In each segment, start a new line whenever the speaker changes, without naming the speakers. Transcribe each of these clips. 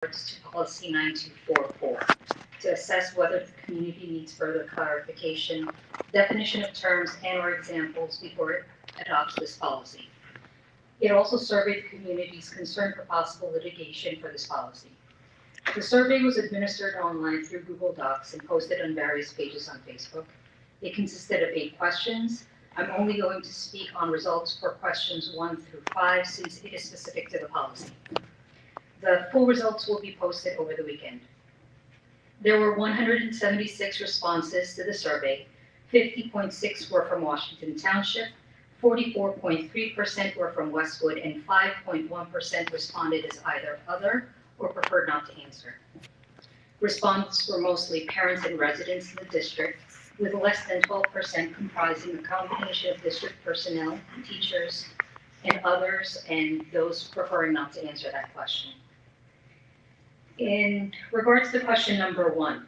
to policy 9244 to assess whether the community needs further clarification, definition of terms, and/or examples before it adopts this policy. It also surveyed the community's concern for possible litigation for this policy. The survey was administered online through Google Docs and posted on various pages on Facebook. It consisted of 8 questions. I'm only going to speak on results for questions 1 through 5 since it is specific to the policy. The full results will be posted over the weekend. There were 176 responses to the survey. 50.6 were from Washington Township, 44.3% were from Westwood, and 5.1% responded as either other or preferred not to answer. Responses were mostly parents and residents in the district, with less than 12% comprising a combination of district personnel, teachers, and others, and those preferring not to answer that question. In regards to question number 1,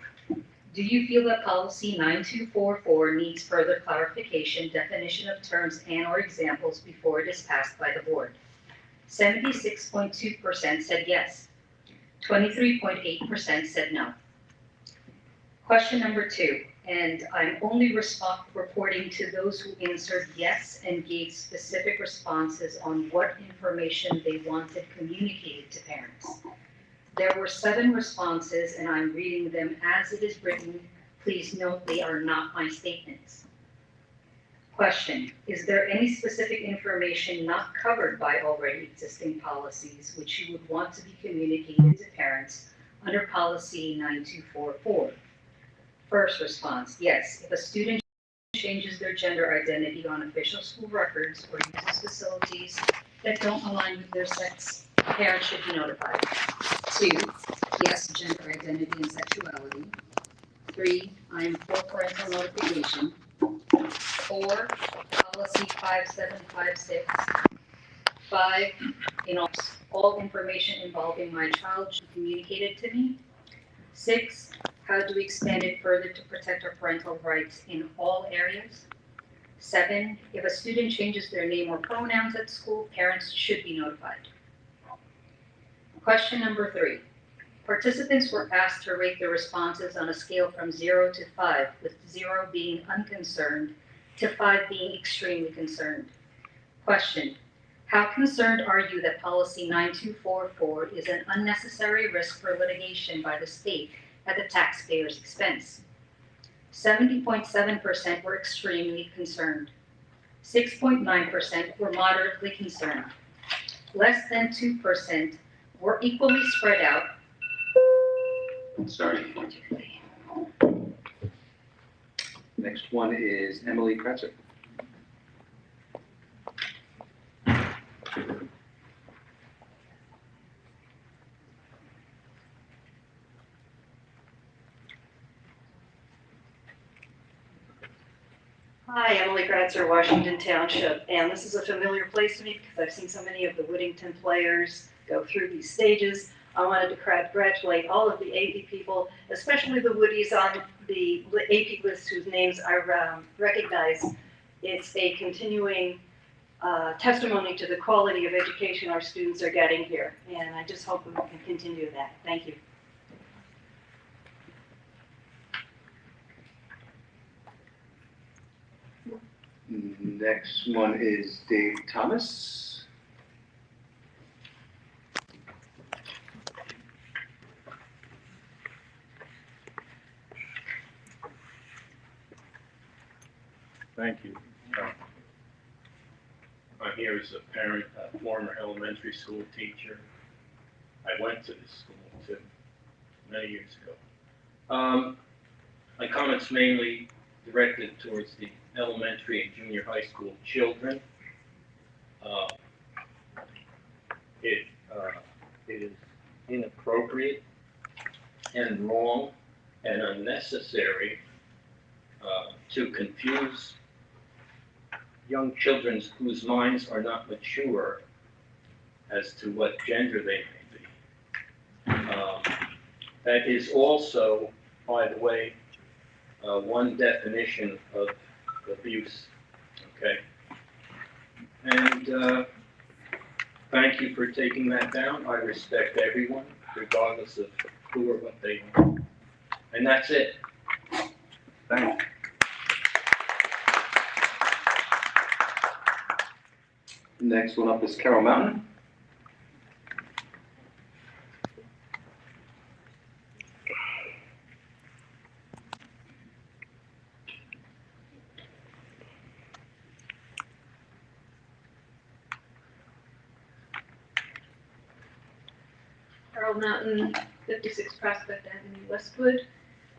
do you feel that policy 9244 needs further clarification, definition of terms, and/or examples before it is passed by the board? 76.2% said yes. 23.8% said no. Question number 2, and I'm only reporting to those who answered yes and gave specific responses on what information they wanted communicated to parents. There were 7 responses, and I'm reading them as it is written. Please note they are not my statements. Question: is there any specific information not covered by already existing policies which you would want to be communicated to parents under policy 9244? First response: yes. If a student changes their gender identity on official school records or uses facilities that don't align with their sex, parents should be notified. 2, yes, gender identity and sexuality. 3, I am for parental notification. 4, policy 5756. 5, in all information involving my child should be communicated to me. 6, how do we expand it further to protect our parental rights in all areas? 7, if a student changes their name or pronouns at school, parents should be notified. Question number 3. Participants were asked to rate their responses on a scale from 0 to 5, with 0 being unconcerned to 5 being extremely concerned. Question: how concerned are you that policy 9244 is an unnecessary risk for litigation by the state at the taxpayer's expense? 70.7% were extremely concerned. 6.9% were moderately concerned. Less than 2% were equally spread out.
Sorry. Next one is Emily Kretzer.
Hi, Emily Gratzer, Washington Township, and this is a familiar place to me because I've seen so many of the Whittington players go through these stages. I wanted to congratulate all of the AP people, especially the Woodies on the AP list whose names I recognize. It's a continuing testimony to the quality of education our students are getting here, and I just hope we can continue that. Thank you.
Next one is Dave Thomas.
Thank you. I'm here as a parent, a former elementary school teacher. I went to this school too, many years ago. My comments mainly directed towards the elementary and junior high school children. It is inappropriate and wrong and unnecessary to confuse young children whose minds are not mature as to what gender they may be. That is also, by the way, one definition of abuse, okay? And thank you for taking that down. I respect everyone. regardless of who or what they are. And that's it.
Thanks. Next one up is Carol Mountain.
Carol Mountain, 56 Prospect Avenue, Westwood.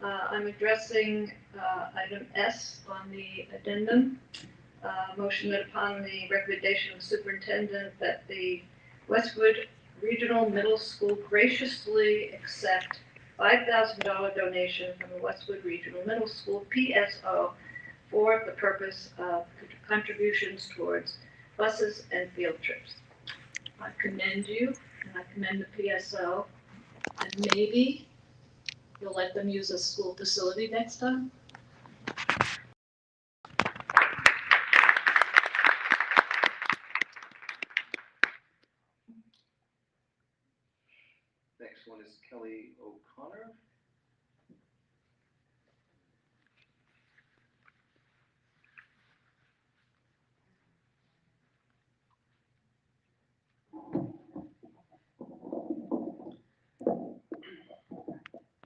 I'm addressing item S on the addendum. Motion that upon the recommendation of the superintendent that the Westwood Regional Middle School graciously accept $5,000 donation from the Westwood Regional Middle School PSO for the purpose of contributions towards buses and field trips. I commend you, and I commend the PSO, and maybe you'll let them use a school facility next time?
Next one is Kelly O'Connor.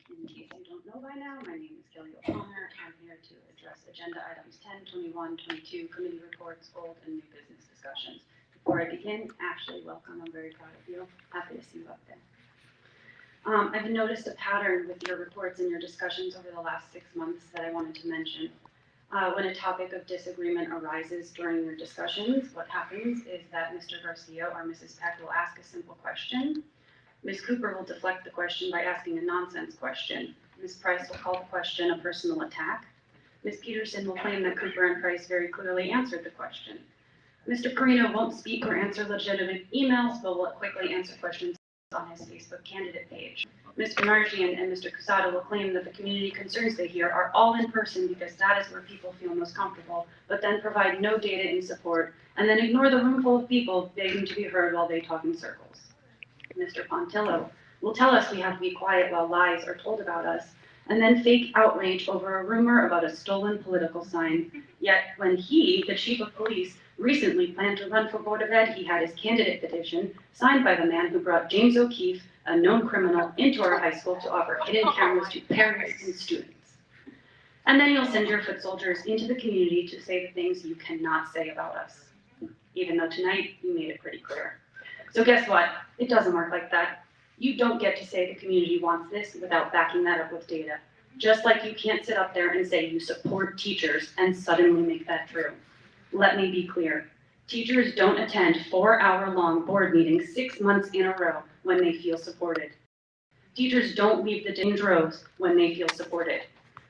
In case you don't know by now, my name is Kelly O'Connor. I'm here to address agenda items 10, 21, 22, committee reports, old and new business discussions. Before I begin, Ashley, welcome. I'm very proud of you. Happy to see you up there. I've noticed a pattern with your reports and your discussions over the last 6 months that I wanted to mention. When a topic of disagreement arises during your discussions, what happens is that Mr. Garcia or Mrs. Peck will ask a simple question. Ms. Cooper will deflect the question by asking a nonsense question. Ms. Price will call the question a personal attack. Ms. Peterson will claim that Cooper and Price very clearly answered the question. Mr. Perino won't speak or answer legitimate emails, but will quickly answer questions on his Facebook candidate page. Mr. Margian and Mr. Casada will claim that the community concerns they hear are all in person because that is where people feel most comfortable, but then provide no data in support, and then ignore the room full of people begging to be heard while they talk in circles. Mr. Pontillo will tell us we have to be quiet while lies are told about us, and then fake outrage over a rumor about a stolen political sign. Yet when he, the chief of police, recently planned to run for Board of Ed, he had his candidate petition signed by the man who brought James O'Keefe, a known criminal, into our high school to offer hidden cameras to parents and students. And then you'll send your foot soldiers into the community to say the things you cannot say about us, even though tonight you made it pretty clear. So guess what? It doesn't work like that. You don't get to say the community wants this without backing that up with data. Just like you can't sit up there and say you support teachers and suddenly make that true. Let me be clear. Teachers don't attend 4-hour-long board meetings 6 months in a row when they feel supported. Teachers don't leave the day in droves when they feel supported.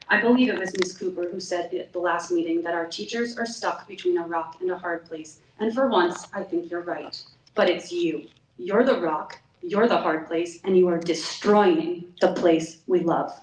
I believe it was Ms. Cooper who said at the last meeting that our teachers are stuck between a rock and a hard place. And for once, I think you're right. But it's you. You're the rock, you're the hard place, and you are destroying the place we love.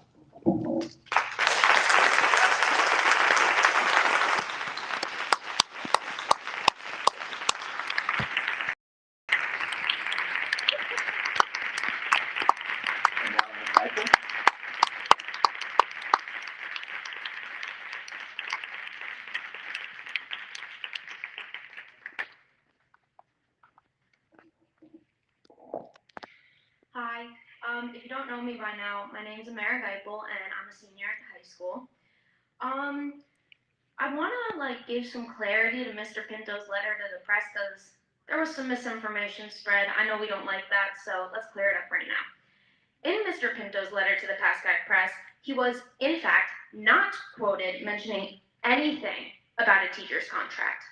Hi, if you don't know me by now, my name's Amara Geipel and I'm a senior at the high school. I want to give some clarity to Mr. Pinto's letter to the press because there was some misinformation spread. I know we don't like that, so let's clear it up right now. In Mr. Pinto's letter to the Pascack Press, he was, in fact, not quoted mentioning anything about a teacher's contract.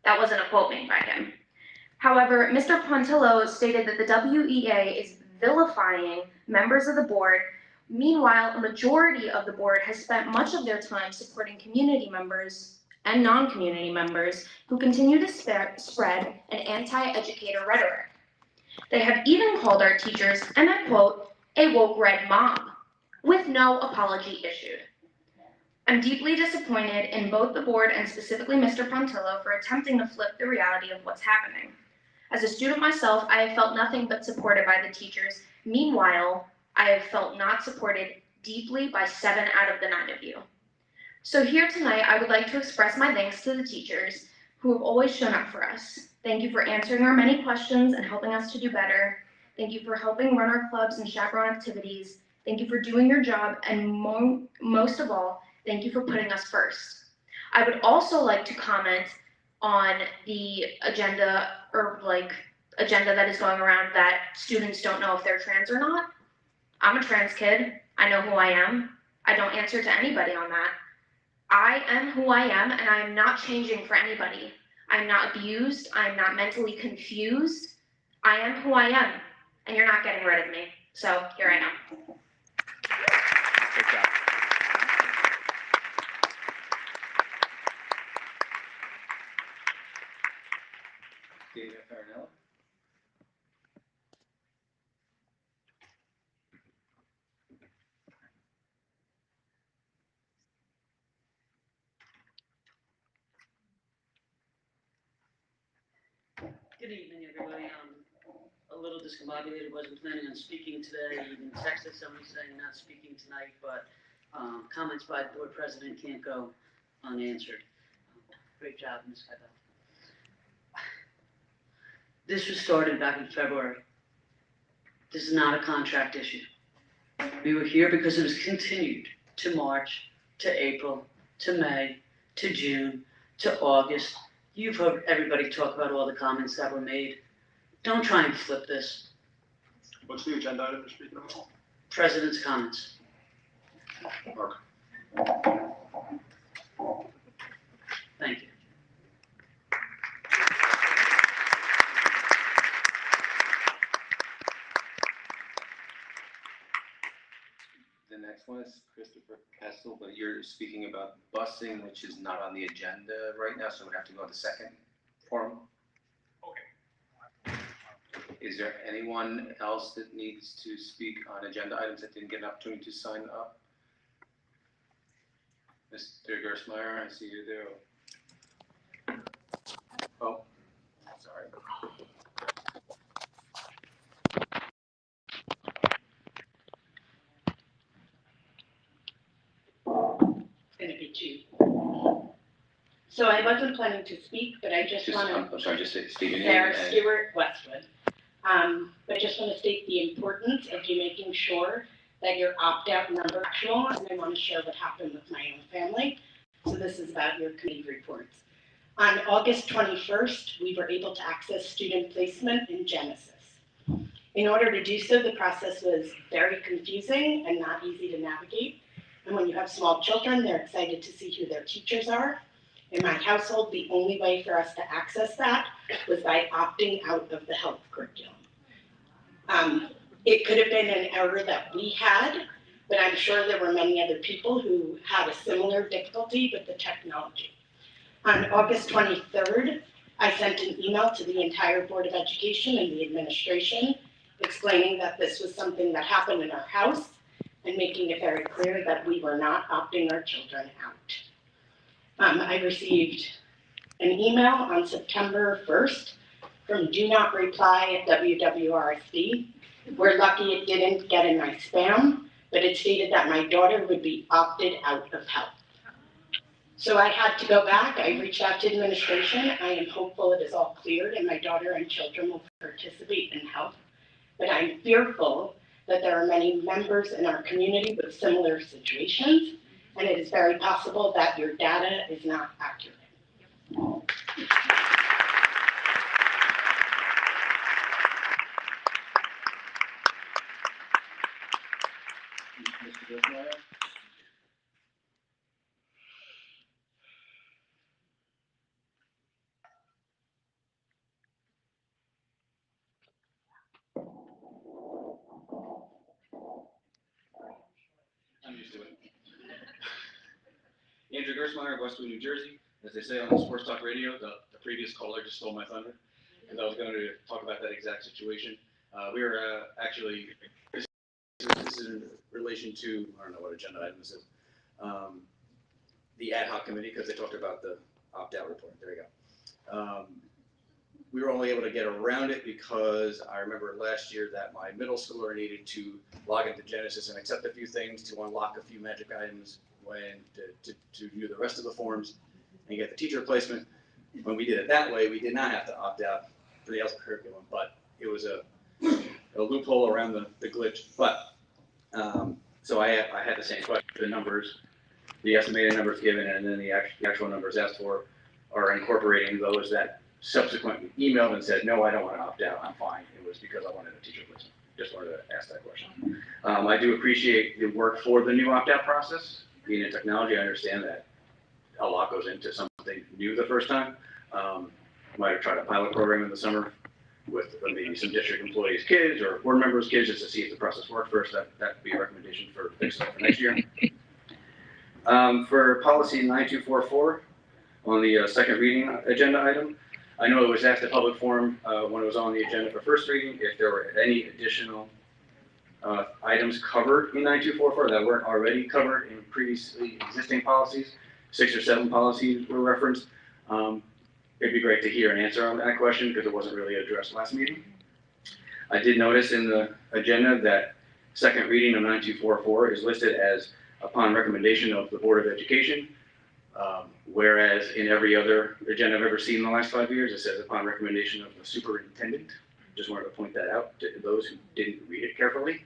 That wasn't a quote made by him. However, Mr. Pontillo stated that the WEA is vilifying members of the board. Meanwhile, a majority of the board has spent much of their time supporting community members and non-community members who continue to spread an anti-educator rhetoric. They have even called our teachers, and I quote, a woke red mob, with no apology issued. I'm deeply disappointed in both the board and specifically Mr. Pontillo for attempting to flip the reality of what's happening. As a student myself, I have felt nothing but supported by the teachers, Meanwhile, I have felt not supported deeply by 7 out of the 9 of you. So here tonight, I would like to express my thanks to the teachers who have always shown up for us. Thank you for answering our many questions and helping us to do better. Thank you for helping run our clubs and chaperone activities. Thank you for doing your job, and most of all, thank you for putting us first. I would also like to comment on the agenda that is going around that students don't know if they're trans or not. I'm a trans kid. I know who I am. I don't answer to anybody on that. I am who I am, and I am not changing for anybody. I'm not abused. I'm not mentally confused. I am who I am, and you're not getting rid of me. So here I am.
Good job. Dana Farinella.
Good evening, everybody. A little discombobulated, wasn't planning on speaking today, even texted somebody saying not speaking tonight, but comments by the board president can't go unanswered. Great job, Ms. Cabell. This was started back in February. This is not a contract issue. We were here because it was continued to March, to April, to May, to June, to August. You've heard everybody talk about all the comments that were made. Don't try and flip this.
What's the agenda item you're speaking of?
President's comments.
Mark.
Thank you.
The next one is Christopher Kessel, but you're speaking about busing, which is not on the agenda right now, so we'd have to go to second forum.
Okay.
Is there anyone else that needs to speak on agenda items that didn't get an opportunity to sign up? Mr. Gersmeyer, I see you there. Oh, sorry.
Gonna be two. So I wasn't planning to speak, but I just want to.
I'm sorry, just state your name.
Sarah Stewart, Westwood. But I just want to state the importance of you making sure that your opt-out number is actual, and I want to share what happened with my own family. So this is about your committee reports. On August 21st, we were able to access student placement in Genesis. In order to do so, the process was very confusing and not easy to navigate. And when you have small children, they're excited to see who their teachers are. In my household, the only way for us to access that was by opting out of the health curriculum. It could have been an error that we had, but I'm sure there were many other people who had a similar difficulty with the technology. On August 23rd, I sent an email to the entire Board of Education and the administration explaining that this was something that happened in our house and making it very clear that we were not opting our children out. I received an email on September 1st from Do Not Reply at WWRSD. We're lucky it didn't get in my spam, but it stated that my daughter would be opted out of health. So I had to go back. I reached out to administration. I am hopeful it is all cleared and my daughter and children will participate in health. But I'm fearful that there are many members in our community with similar situations, and it is very possible that your data is not accurate.
Mr. Gersmeyer?
I'm used to it. Andrew Gersmeyer, Westwood, New Jersey. As they say on the Sports Talk Radio, the previous caller just stole my thunder, because I was going to talk about that exact situation. We were actually, this is in relation to, I don't know what agenda item this is, the ad hoc committee, because they talked about the opt-out report. There you go. we were only able to get around it because I remember last year that my middle schooler needed to log into Genesis and accept a few things to unlock a few magic items when to view the rest of the forms and get the teacher replacement. When we did it that way, we did not have to opt out for the ELSA curriculum, but it was a loophole around the glitch. But so I had the same question. The numbers, the estimated numbers given, and then the actual numbers asked for are incorporating those that subsequently emailed and said, no, I don't want to opt out, I'm fine. It was because I wanted a teacher replacement. Just wanted to ask that question. I do appreciate the work for the new opt-out process. Being in technology, I understand that a lot goes into something new the first time. Might have tried a pilot program in the summer with maybe some district employees' kids or board members' kids just to see if the process worked first. That would be a recommendation for fixing it for next year. For policy 9244 on the second reading agenda item, I know it was asked at public forum when it was on the agenda for first reading if there were any additional items covered in 9244 that weren't already covered in previously existing policies. 6 or 7 policies were referenced. It'd be great to hear an answer on that question because it wasn't really addressed last meeting. I did notice in the agenda that second reading of 9244 is listed as upon recommendation of the Board of Education, whereas in every other agenda I've ever seen in the last 5 years, it says upon recommendation of the superintendent. Just wanted to point that out to those who didn't read it carefully.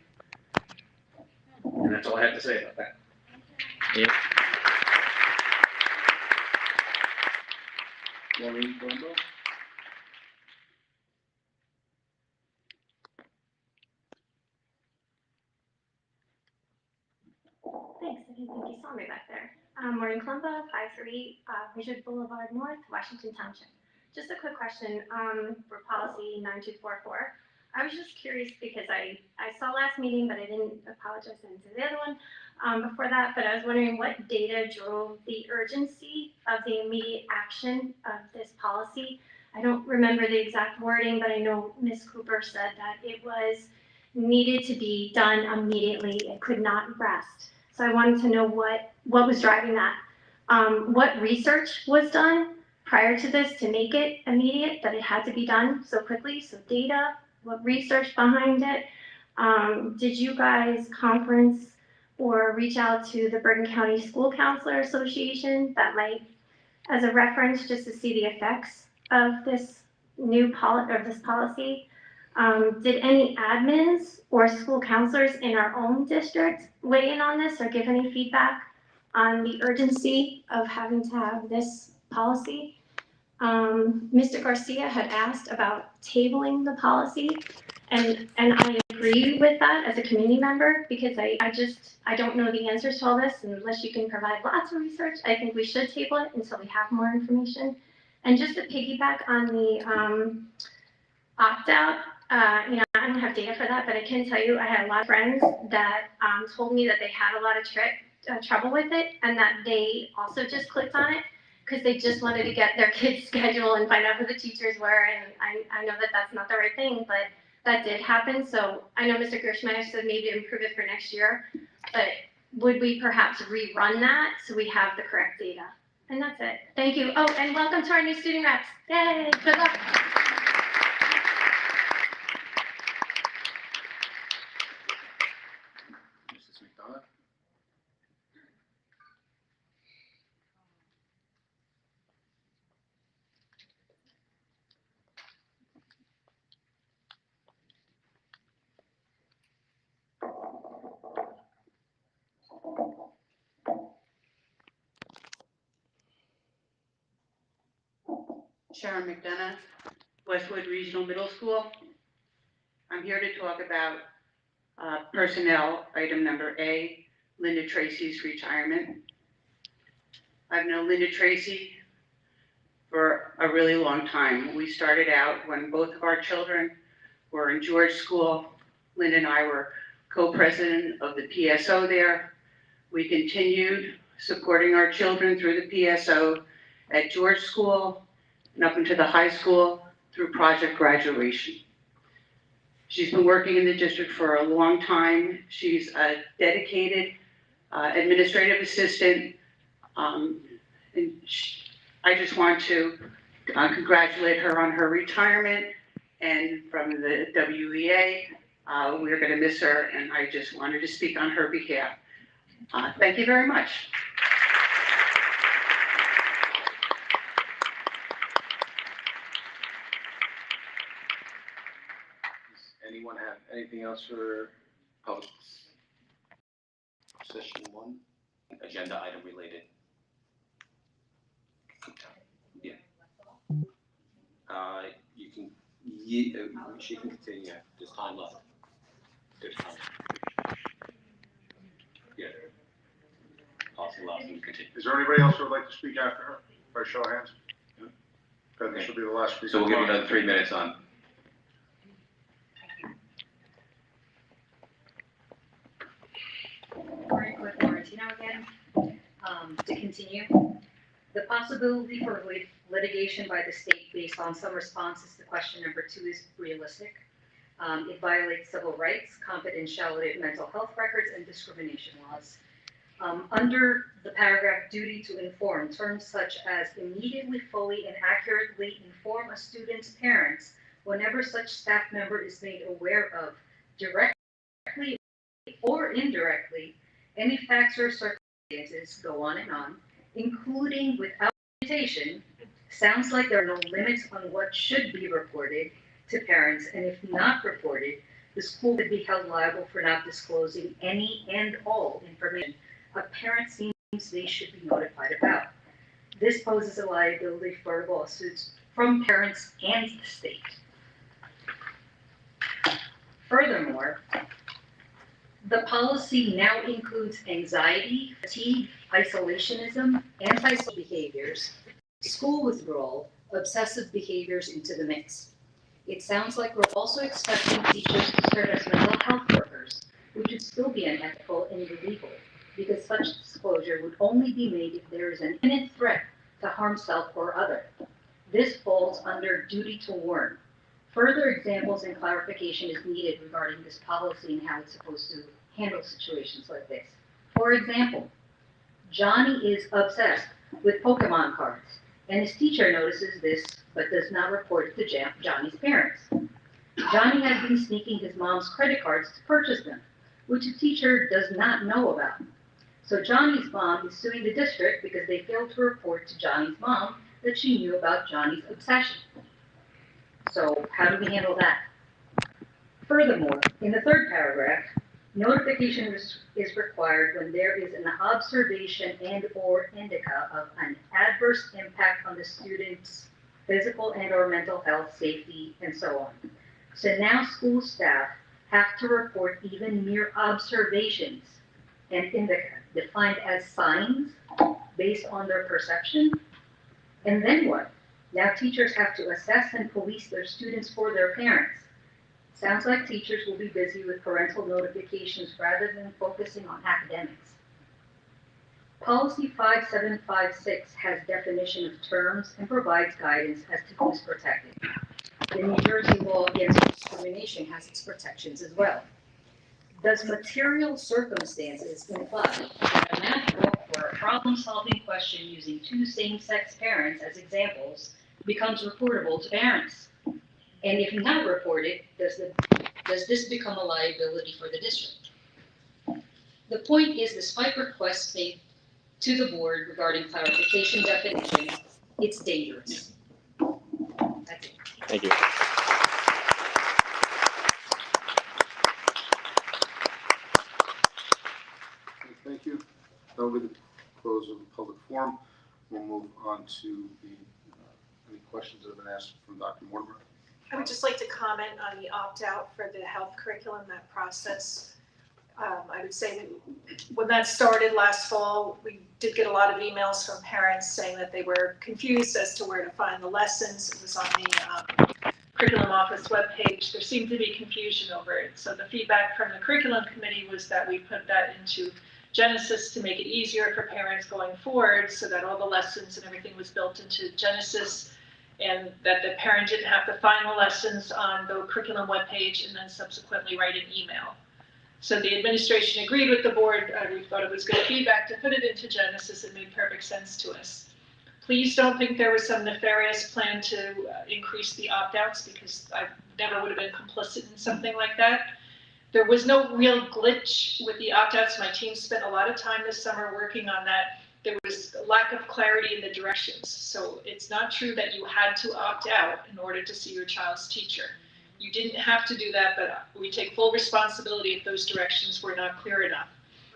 And that's all I have to say about that.
Maureen Colombo?
Thanks, I didn't think you saw me back there. Maureen Colombo, 538 Richard Boulevard North, Washington Township. Just a quick question for policy 9244. I was just curious because I saw last meeting, but I didn't apologize into the other one before that, but I was wondering what data drove the urgency of the immediate action of this policy. I don't remember the exact wording, but I know Ms. Cooper said that it was needed to be done immediately. It could not rest. So I wanted to know what was driving that. What research was done prior to this to make it immediate, that it had to be done so quickly? So data, what research behind it? Did you guys conference or reach out to the Bergen County School Counselor Association that might, as a reference, just to see the effects of this new policy? Did any admins or school counselors in our own district weigh in on this or give any feedback on the urgency of having to have this policy? Mr. Garcia had asked about tabling the policy, and I agree with that as a community member because I don't know the answers to all this, and unless you can provide lots of research, I think we should table it until we have more information. And just to piggyback on the opt-out, I don't have data for that, but I can tell you I had a lot of friends that told me that they had a lot of trouble with it and that they also just clicked on it because they just wanted to get their kid's schedule and find out who the teachers were. And I know that that's not the right thing, but that did happen. So I know Mr. Gershmeyer said maybe improve it for next year, but would we perhaps rerun that so we have the correct data? And that's it. Thank you. Oh, and welcome to our new student reps. Yay, good luck.
Mrs. McDonough?
Sharon McDonough, Westwood Regional Middle School. I'm here to talk about personnel, item number A, Linda Tracy's retirement. I've known Linda Tracy for a really long time. We started out when both of our children were in George School. Linda and I were co-president of the PSO there. We continued supporting our children through the PSO at George School and up into the high school through Project Graduation. She's been working in the district for a long time. She's a dedicated administrative assistant. I just want to congratulate her on her retirement, and from the WEA, we're going to miss her, and I just wanted to speak on her behalf. Thank you very much.
Does anyone have anything else for public session 1? Agenda item related. Yeah. You can, she can continue. There's time left. There's time. Yeah. Policy allows them to continue.
Is there anybody else who would like to speak after her? By show of hands? Okay, this will be the last speaker.
So we'll give you another 3 minutes on.
Very quick, Laurentino again. To continue, the possibility for litigation by the state based on some responses to question number 2 is realistic. It violates civil rights, confidentiality of mental health records, and discrimination laws. Under the paragraph duty to inform, terms such as immediately, fully, and accurately inform a student's parents whenever such staff member is made aware of, directly or indirectly, any facts or circumstances, go on and on, including without limitation, sounds like there are no limits on what should be reported to parents, and if not reported, the school could be held liable for not disclosing any and all information a parent seems they should be notified about. This poses a liability for lawsuits from parents and the state. Furthermore, the policy now includes anxiety, fatigue, isolationism, antisocial behaviors, school withdrawal, obsessive behaviors into the mix. It sounds like we're also expecting teachers to serve as mental health workers, which would still be unethical and illegal, because such disclosure would only be made if there is an imminent threat to harm self or other. This falls under duty to warn. Further examples and clarification is needed regarding this policy and how it's supposed to handle situations like this. For example, Johnny is obsessed with Pokemon cards, and his teacher notices this but does not report it to Johnny's parents. Johnny has been sneaking his mom's credit cards to purchase them, which the teacher does not know about. So Johnny's mom is suing the district because they failed to report to Johnny's mom that she knew about Johnny's obsession. So how do we handle that? Furthermore, in the 3rd paragraph, notification is required when there is an observation and or indica of an adverse impact on the student's physical and or mental health, safety, and so on. So now school staff have to report even mere observations and indica defined as signs based on their perception. And then what? Now teachers have to assess and police their students for their parents. Sounds like teachers will be busy with parental notifications rather than focusing on academics. Policy 5756 has definition of terms and provides guidance as to who is protected. The New Jersey law against discrimination has its protections as well. Does material circumstances imply that a math book or a problem-solving question using 2 same-sex parents as examples becomes reportable to parents? And if not reported, does this become a liability for the district? The point is, despite requests made to the board regarding clarification definition, it's dangerous. That's it.
Thank you.
Thank you. That'll be the close of the public forum. We'll move on to the, any questions that have been asked from Dr. Mortimer.
I would just like to comment on the opt-out for the health curriculum, that process. I would say that when that started last fall, we did get a lot of emails from parents saying that they were confused as to where to find the lessons. It was on the curriculum office webpage. There seemed to be confusion over it. So the feedback from the curriculum committee was that we put that into Genesis to make it easier for parents going forward, so that all the lessons and everything was built into Genesis, and that the parent didn't have to find the lessons on the curriculum webpage and then subsequently write an email. So the administration agreed with the board. We thought it was good feedback to put it into Genesis. It made perfect sense to us. Please don't think there was some nefarious plan to increase the opt-outs, because I never would have been complicit in something like that. There was no real glitch with the opt-outs. My team spent a lot of time this summer working on that. There was a lack of clarity in the directions. So it's not true that you had to opt out in order to see your child's teacher. You didn't have to do that, but we take full responsibility if those directions were not clear enough.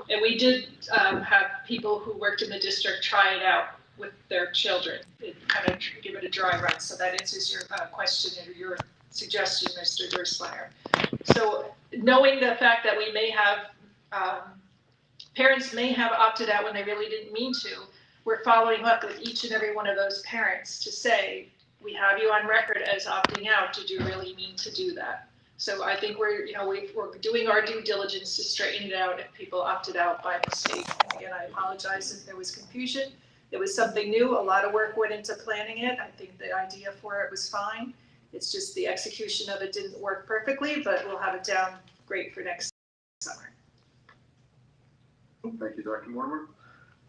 And we did have people who worked in the district try it out with their children, kind of give it a dry run. So that answers your question or your suggestion, Mr. Gersmeyer. So knowing the fact that we may have, parents may have opted out when they really didn't mean to, we're following up with each and every one of those parents to say, we have you on record as opting out. Did you really mean to do that? So I think we're doing our due diligence to straighten it out if people opted out by mistake. And again, I apologize if there was confusion. It was something new. A lot of work went into planning it. I think the idea for it was fine. It's just the execution of it didn't work perfectly, but we'll have it down great for next summer.
Thank you, Dr. Mortimer.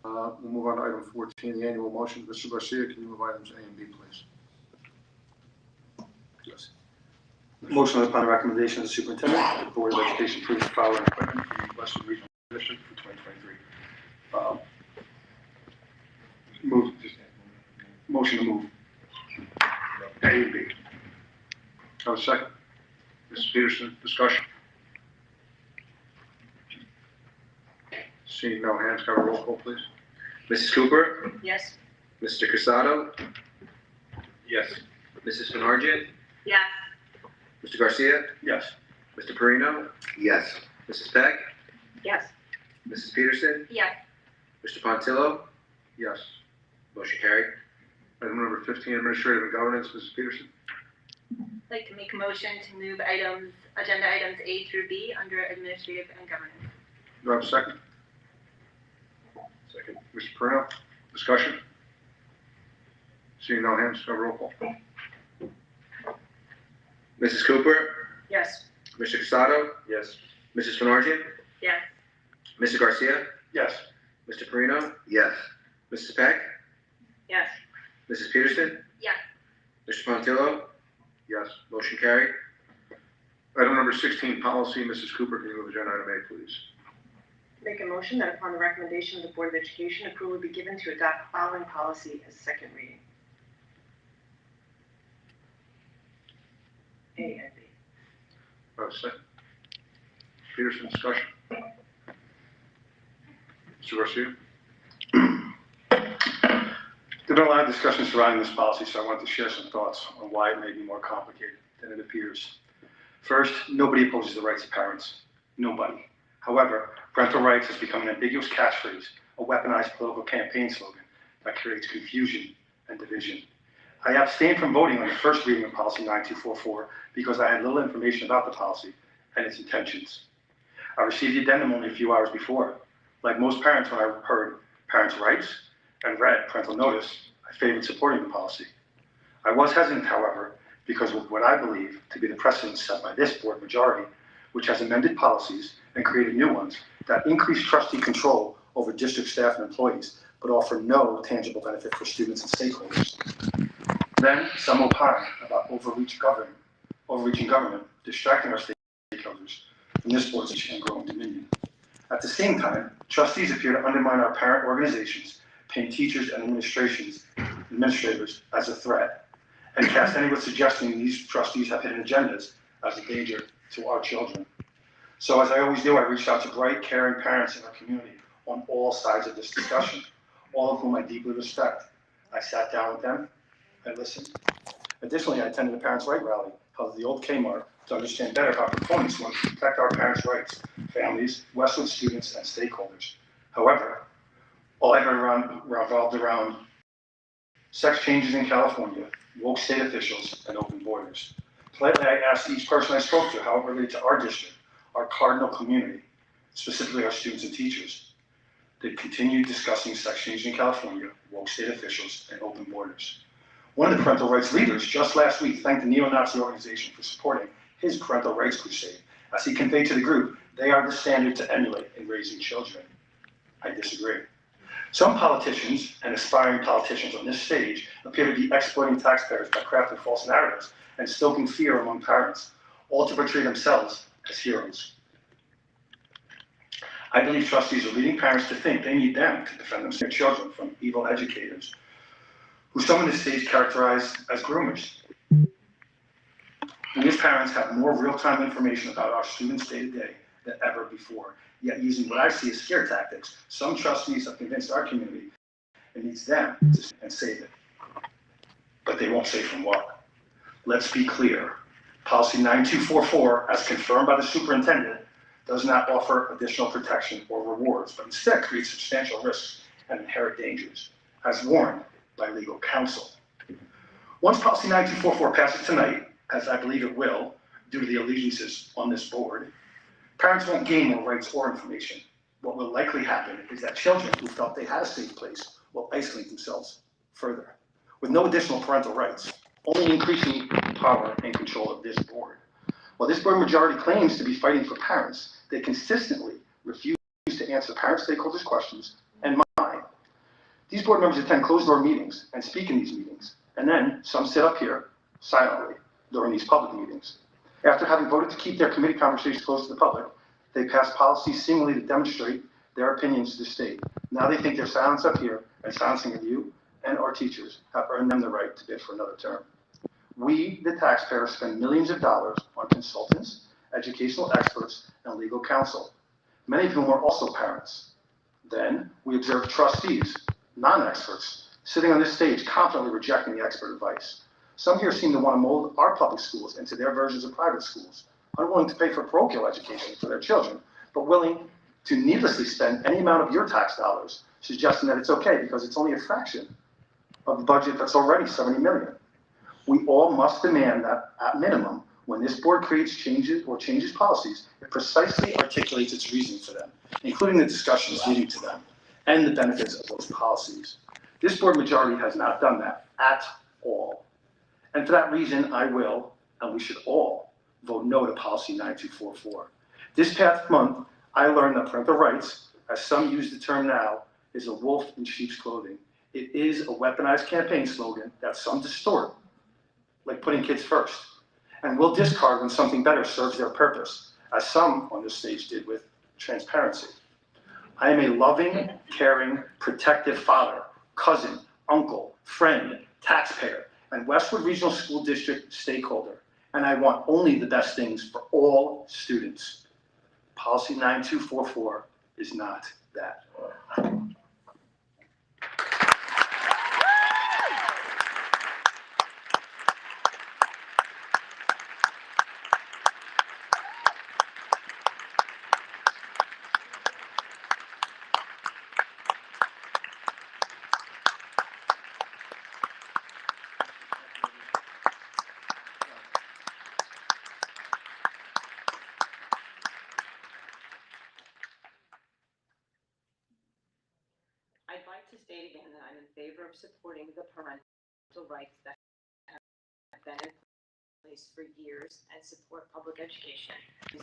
We'll move on to item 14, the annual motion. Mr. Garcia, can you move items A and B, please? Yes.
Motion upon the recommendation of the superintendent, that the Board of Education approves the following equipment for the Westwood Regional District for 2023. Motion to move A and B.
Have a second. Mrs. Peterson, discussion. Seeing no hands, can I have a roll call, please?
Mrs. Cooper,
Yes.
Mr. Casado,
Yes.
Mrs. Fenargent,
Yes.
Mr. Garcia,
Yes.
Mr. Perino,
Yes.
Mrs. Peck,
Yes.
Mrs. Peterson,
Yes.
Mr. Pontillo,
Yes.
motion carried.
Item number 15, administrative and governance, Mrs. Peterson.
I'd like to make a motion to move agenda items A through B under administrative and governance.
Do I have a second? Second. Mr. Perino, discussion. Seeing no hands, can I have a roll call?
Mrs. Cooper,
Yes.
Mr. Casado,
Yes.
Mrs. Fenargent,
Yes.
Mr. Garcia,
Yes.
Mr. Perino,
Yes.
Mrs. Peck,
Yes.
Mrs. Peterson,
Yes.
Mr. Pontillo,
Yes.
motion carried.
Item number 16, policy, Mrs. Cooper, can you move agenda item A, please?
Make a motion that upon the recommendation of the Board of Education, approval be given to adopt the following policy as second reading. A and B.
Do I have a second? Peterson, discussion. Mr. Garcia?
There's been a lot of discussion surrounding this policy, so I want to share some thoughts on why it may be more complicated than it appears. First, nobody opposes the rights of parents. Nobody. However, parental rights has become an ambiguous catchphrase, a weaponized political campaign slogan that creates confusion and division. I abstained from voting on the first reading of policy 9244 because I had little information about the policy and its intentions. I received the addendum only a few hours before. Like most parents, when I heard parents' rights and read parental notice, I favored supporting the policy. I was hesitant, however, because of what I believe to be the precedent set by this board majority, which has amended policies and created new ones that increase trustee control over district staff and employees, but offer no tangible benefit for students and stakeholders. Then some opine about overreaching government, distracting our stakeholders from this board's and growing dominion. At the same time, trustees appear to undermine our parent organizations, paint teachers and administrators as a threat, and cast anyone suggesting these trustees have hidden agendas as a danger to our children. So as I always do, I reached out to bright, caring parents in our community on all sides of this discussion, all of whom I deeply respect. I sat down with them and listened. Additionally, I attended a Parents' Right rally held at the old Kmart to understand better how proponents want to protect our parents' rights, families, Westwood students, and stakeholders. However, all I heard revolved around sex changes in California, woke state officials, and open borders. Politely, I asked each person I spoke to how it related to our district, our cardinal community, specifically our students and teachers. They continued discussing sex changes in California, woke state officials, and open borders. One of the parental rights leaders just last week thanked the neo-Nazi organization for supporting his parental rights crusade, as he conveyed to the group, they are the standard to emulate in raising children. I disagree. Some politicians and aspiring politicians on this stage appear to be exploiting taxpayers by crafting false narratives and stoking fear among parents, all to portray themselves as heroes. I believe trustees are leading parents to think they need them to defend their children from evil educators, who some on this stage characterize as groomers. We as parents have more real-time information about our students' day-to-day than ever before. Yet using what I see as scare tactics, some trustees have convinced our community it needs them to save it. But they won't say from what. Let's be clear. Policy 9244, as confirmed by the superintendent, does not offer additional protection or rewards, but instead creates substantial risks and inherent dangers, as warned by legal counsel. Once Policy 9244 passes tonight, as I believe it will, due to the allegiances on this board, parents won't gain more rights or information. What will likely happen is that children who felt they had a safe place will isolate themselves further, with no additional parental rights, only increasing power and control of this board. While this board majority claims to be fighting for parents, they consistently refuse to answer parent stakeholders' questions and mine. These board members attend closed-door meetings and speak in these meetings, and then some sit up here silently during these public meetings. After having voted to keep their committee conversations closed to the public, they pass policies seemingly to demonstrate their opinions to the state. Now they think their silence up here and silencing of you and our teachers have earned them the right to bid for another term. We, the taxpayers, spend millions of dollars on consultants, educational experts, and legal counsel, many of whom are also parents. Then we observe trustees, non-experts, sitting on this stage confidently rejecting the expert advice. Some here seem to want to mold our public schools into their versions of private schools, unwilling to pay for parochial education for their children, but willing to needlessly spend any amount of your tax dollars, suggesting that it's okay because it's only a fraction of the budget that's already $70 million. We all must demand that, at minimum, when this board creates changes or changes policies, it precisely articulates its reasoning for them, including the discussions leading to them, and the benefits of those policies. This board majority has not done that at all. And for that reason, I will, and we should all, vote no to Policy 9244. This past month, I learned that parental rights, as some use the term now, is a wolf in sheep's clothing. It is a weaponized campaign slogan that some distort, like putting kids first, and will discard when something better serves their purpose, as some on this stage did with transparency. I am a loving, caring, protective father, cousin, uncle, friend, taxpayer, and Westwood Regional School District stakeholder, and I want only the best things for all students. Policy 9244 is not that.
I'd like to state again that I'm in favor of supporting the parental rights that have been in place for years and support public education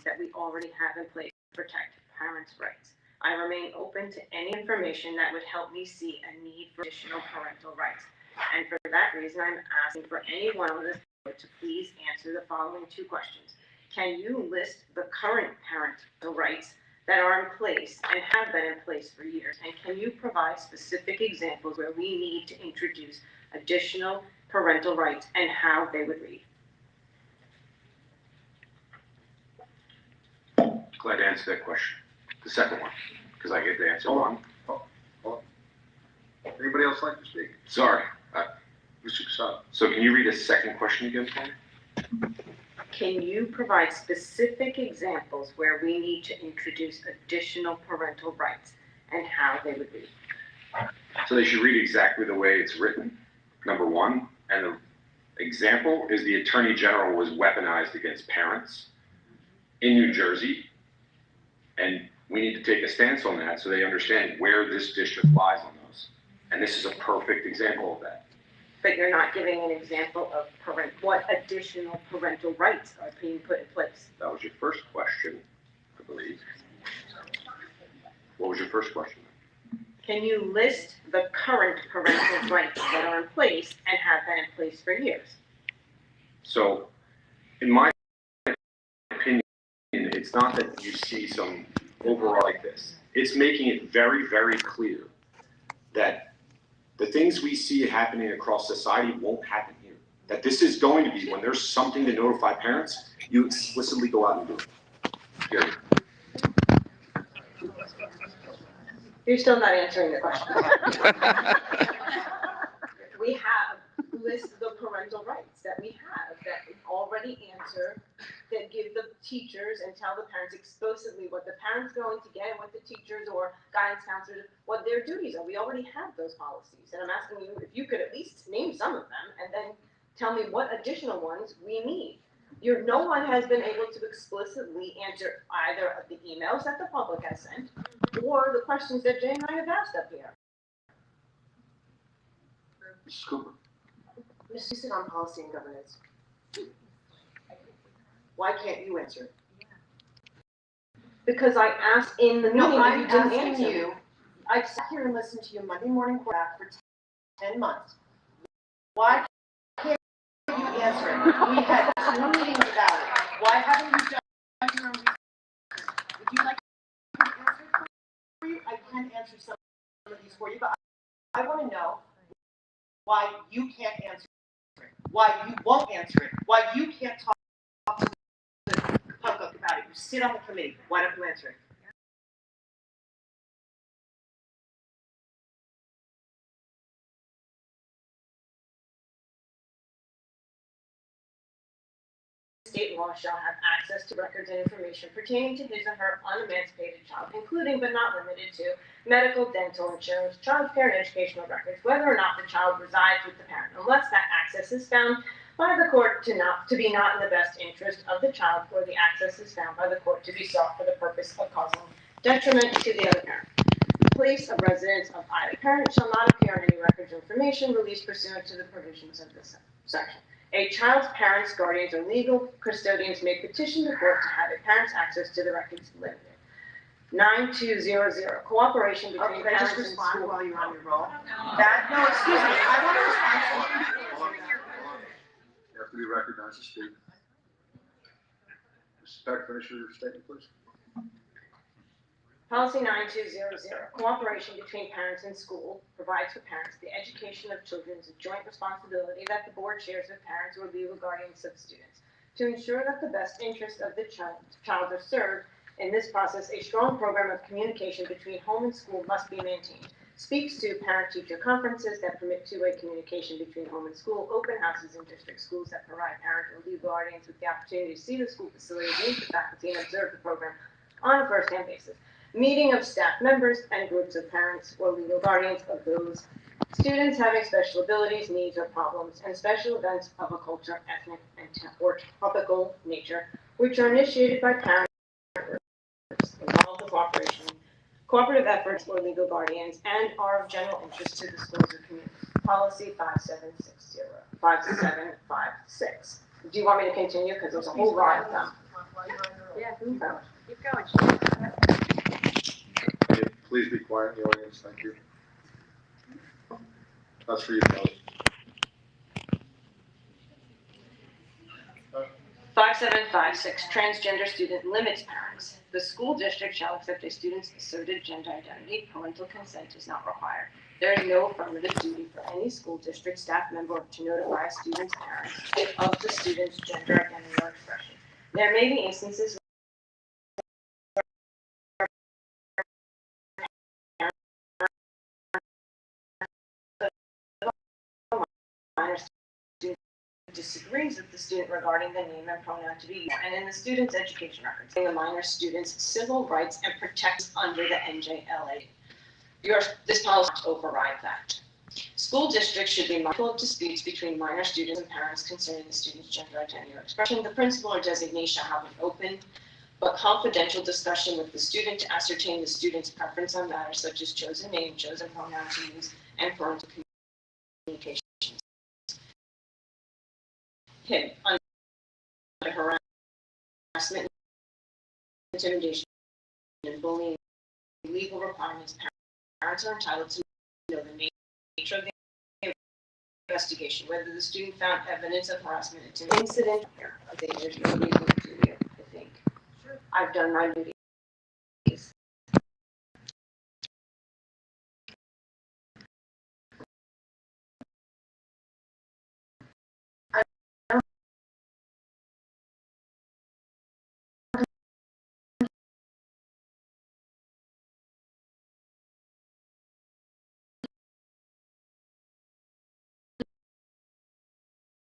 that we already have in place to protect parents' rights. I remain open to any information that would help me see a need for additional parental rights. And for that reason, I'm asking for anyone on this board to please answer the following two questions. Can you list the current parental rights that are in place and have been in place for years? And can you provide specific examples where we need to introduce additional parental rights and how they would read?
Glad to answer that question. The second one, because I get to answer one.
Anybody else like to speak?
Sorry.
Mr. Casado.
So can you read a second question again for me?
Can you provide specific examples where we need to introduce additional parental rights and how they would read?
So they should read exactly the way it's written, number one. And the example is the Attorney General was weaponized against parents in New Jersey. And we need to take a stance on that so they understand where this district lies on those. And this is a perfect example of that.
But you're not giving an example of what additional parental rights are being put in place.
That was your first question, I believe. What was your first question?
Can you list the current parental rights that are in place and have been in place for years?
So, in my opinion, it's not that you see some overall like this. It's making it very, very clear that the things we see happening across society won't happen here. That this is going to be, when there's something to notify parents, you explicitly go out and do it. Period.
You're still not answering the question. We have list the parental rights that we have that already answer, that give the teachers and tell the parents explicitly what the parents going to get and what the teachers or guidance counselors, what their duties are. We already have those policies. And I'm asking you if you could at least name some of them and then tell me what additional ones we need. No one has been able to explicitly answer either of the emails that the public has sent or the questions that Jay and I have asked up here.
Mrs. Cooper.
Mr. Sit on policy and governance. Why can't you answer it? Because I asked in the meeting and you didn't answer. You, I've sat here and listened to your Monday morning quarterback for 10 months. Why can't you answer it? We had 2 meetings about it. Why haven't you done your own research? Would you like me to answer it for you? I can answer some of these for you, but I want to know why you can't answer it, why you won't answer it, why you can't talk to the public about it. You sit on the committee. Why don't you answer it? State law shall have access to records and information pertaining to his or her unemancipated child, including but not limited to medical, dental, insurance, child care, and educational records, whether or not the child resides with the parent, unless that access is found by the court to be not in the best interest of the child, or the access is found by the court to be sought for the purpose of causing detriment to the other parent. The place of residence of either parent shall not appear on any records or information released pursuant to the provisions of this section. A child's parents, guardians, or legal custodians may petition the court to have a parent's access to the records limited. 9200, cooperation between parents and school. Just respond while you're on your roll? No, excuse me, I want to respond.
You have to be recognized to speak. Mrs. Peck, finish your statement, please.
Policy 9200, cooperation between parents and school, provides for parents the education of children is a joint responsibility that the board shares with parents or legal guardians of students. To ensure that the best interests of the child are served in this process, a strong program of communication between home and school must be maintained. Speaks to parent-teacher conferences that permit two-way communication between home and school, open houses in district schools that provide parent or legal guardians with the opportunity to see the school facilities, meet the faculty, and observe the program on a first-hand basis. Meeting of staff members and groups of parents or legal guardians of those students having special abilities, needs, or problems, and special events of a culture, ethnic, or topical nature, which are initiated by parents involved in cooperative efforts or legal guardians, and are of general interest to the schools or communities. Policy 5756. Do you want me to continue? Because there's a whole lot of them.
Yeah, keep going.
Please be quiet in the audience, thank you. That's for you, Kelly.
5756, transgender student limits parents. The school district shall accept a student's asserted gender identity. Parental consent is not required. There is no affirmative duty for any school district staff member to notify a student's parents of the student's gender identity or expression. There may be instances disagrees with the student regarding the name and pronoun to be used, and in the student's education records, the minor student's civil rights and protections under the NJLA. This policy overrides that. School districts should be mindful of disputes between minor students and parents concerning the student's gender identity or expression. The principal or designee shall have an open but confidential discussion with the student to ascertain the student's preference on matters such as chosen name, chosen pronoun to use, and parental communication. Under harassment, intimidation, and bullying, legal requirements parents are entitled to know the nature of the investigation, whether the student found evidence of harassment, incident here. I think there's no reason to do it. I think I've done my duties.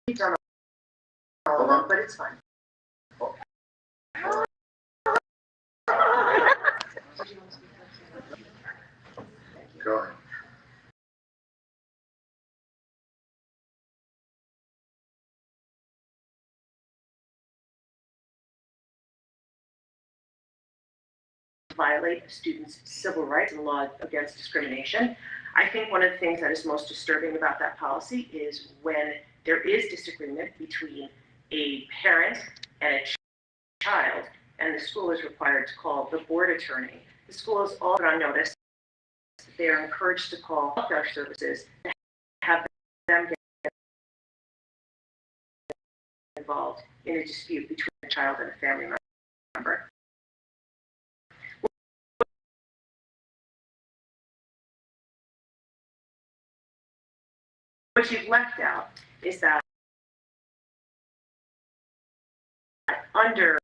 I've done all of them, but it's fine.
Go ahead.
Violate a student's civil rights and law against discrimination. I think one of the things that is most disturbing about that policy is when there is disagreement between a parent and a child, and the school is required to call the board attorney. The school is all on notice. They are encouraged to call welfare services to have them get involved in a dispute between a child and a family member. What you've left out is that under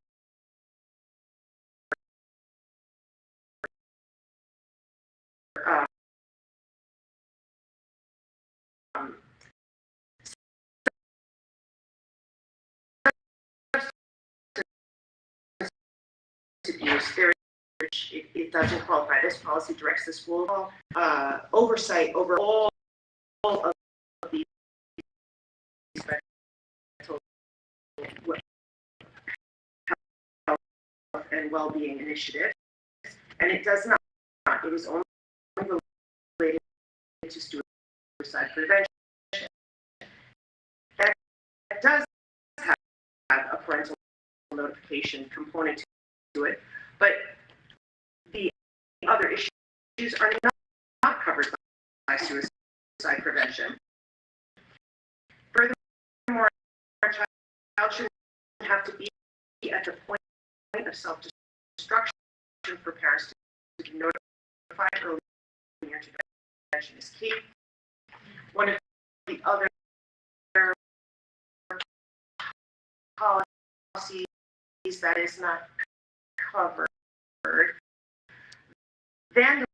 abuse, it doesn't qualify. This policy directs the school oversight over all of these mental health and well-being initiatives, and it does not. It is only related to suicide prevention. That does have a parental notification component to it, but the other issues are not covered by suicide prevention. Furthermore, a child shouldn't have to be at the point of self-destruction for parents to be notified early intervention is key. One of the other policies that is not covered, vandalism.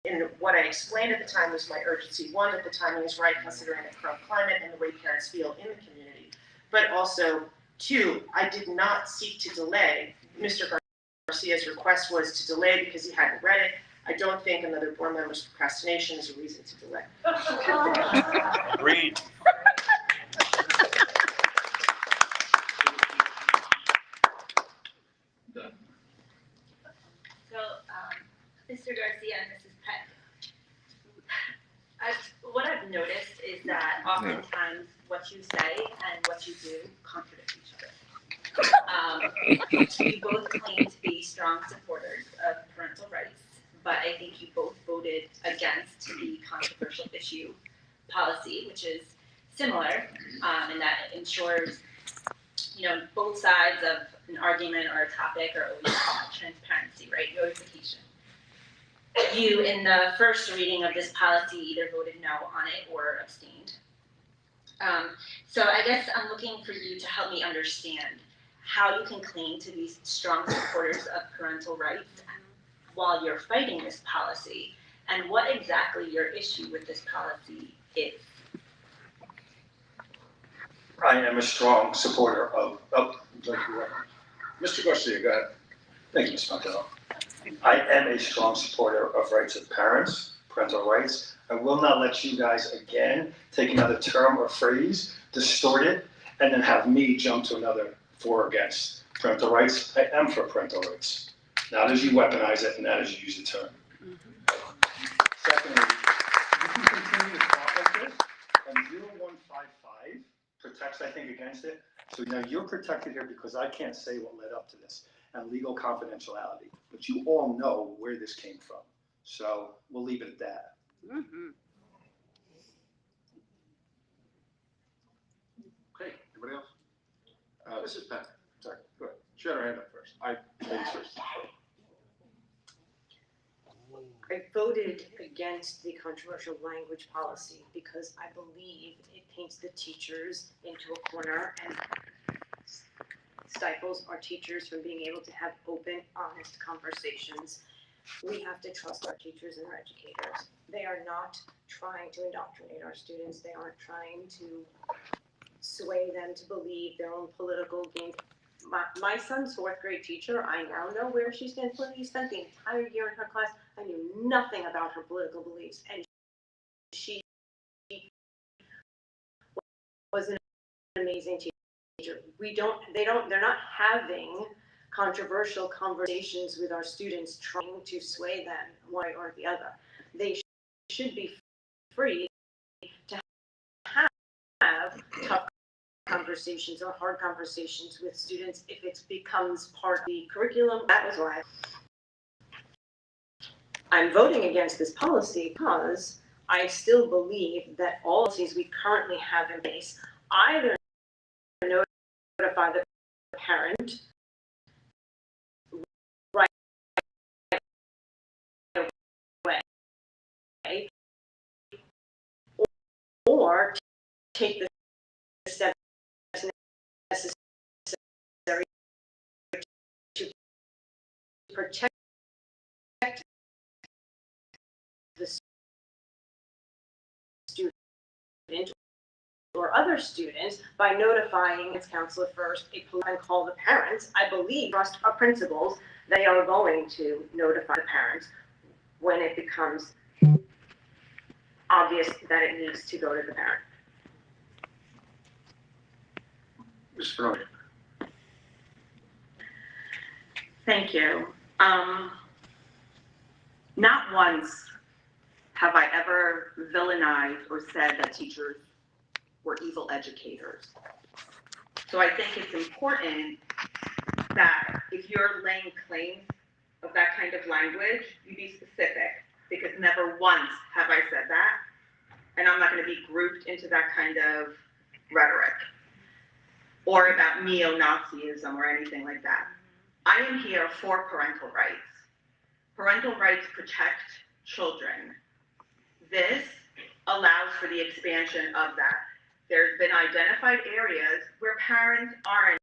And what I explained at the time was my urgency. One, that the timing is right considering the current climate and the way parents feel in the community. But also, two, I did not seek to delay. Mr. Garcia's request was to delay because he hadn't read it. I don't think another board member's procrastination is a reason to delay.
Agreed.
So, Mr. Garcia and Mrs. Peck, what I've noticed is that oftentimes what you say and what you do contradict each other. You both claim to be strong supporters of parental rights, but I think you both voted against the controversial issue policy, which is similar in that it ensures, both sides of an argument or a topic are always about transparency, right? Notification. You, in the first reading of this policy, either voted no on it or abstained. So I guess I'm looking for you to help me understand how you can claim to be strong supporters of parental rights while you're fighting this policy, and what exactly your issue with this policy is.
I am a strong supporter of
Mr. Garcia, go ahead.
thank you, Ms. Montero. I am a strong supporter of rights of parents, parental rights. I will not let you guys again take another term or phrase, distort it, and then have me jump to another for or against. Parental rights, I am for parental rights. Not as you weaponize it, and not as you use the term. Secondly, you can continue to talk like this, and 0155 protects, I think, against it. So now you're protected here because I can't say what led up to this, and legal confidentiality. But you all know where this came from. So we'll leave it at that.
Okay, anybody else? Mrs. Penn, sorry, go ahead. She had her hand up first. Ladies first.
I voted against the controversial language policy because I believe it paints the teachers into a corner and stifles our teachers from being able to have open, honest conversations. We have to trust our teachers and our educators. They are not trying to indoctrinate our students. They aren't trying to sway them to believe their own political game. My son's fourth grade teacher, I now know where she stands politically. He spent the entire year in her class. I knew nothing about her political beliefs, and she was an amazing teacher. They're not having controversial conversations with our students trying to sway them one way or the other. They should be free to have tough conversations or hard conversations with students if it becomes part of the curriculum. That was why I'm voting against this policy, because I still believe that all policies we currently have in place either notify the parent right away or take the steps necessary to protect the student or other students by notifying its counselor first, and call the parents. I believe trust our principals, they are going to notify the parents when it becomes obvious that it needs to go to the parent.
Ms. Ferroni.
Thank you. Not once have I ever villainized or said that teachers were evil educators. So I think it's important that if you're laying claim of that kind of language, you be specific, because never once have I said that, and I'm not going to be grouped into that kind of rhetoric or about neo-Nazism or anything like that. I am here for parental rights. Parental rights protect children. This allows for the expansion of that. There's been identified areas where parents aren't